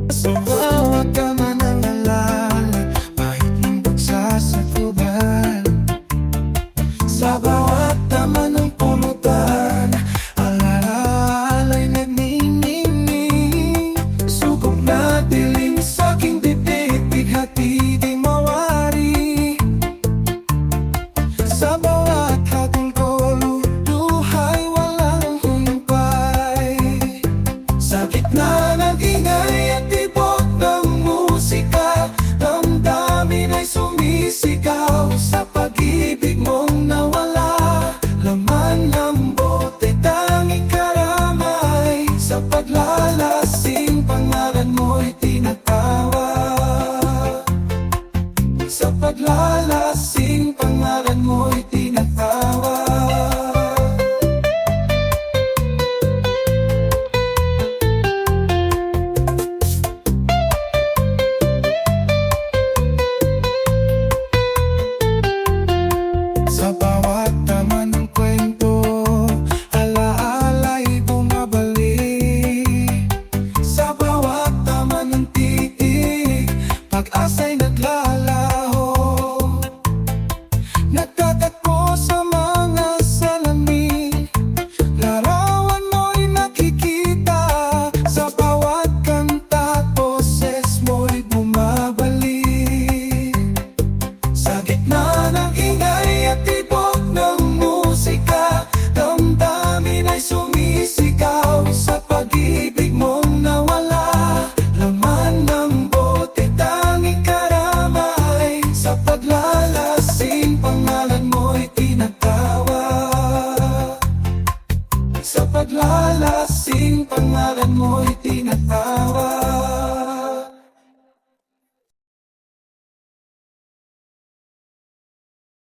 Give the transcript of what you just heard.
Sa bawat tama ng alaala, kahit lindot sa sakubal. Sa bawat tama ng pulutan, alaala'y nagniningning. Subok na dilim sa aking bibig, bighati di mawari. Sa bawat hatol ko, luhay walang humpay. Sa gitna ng ingay at tibok ng musika, damdamin ay sumisigaw sa pag-ibig mong nawala. Laman ng bote, tanging karamay, sa paglalasing pangalan mo'y tinatawag.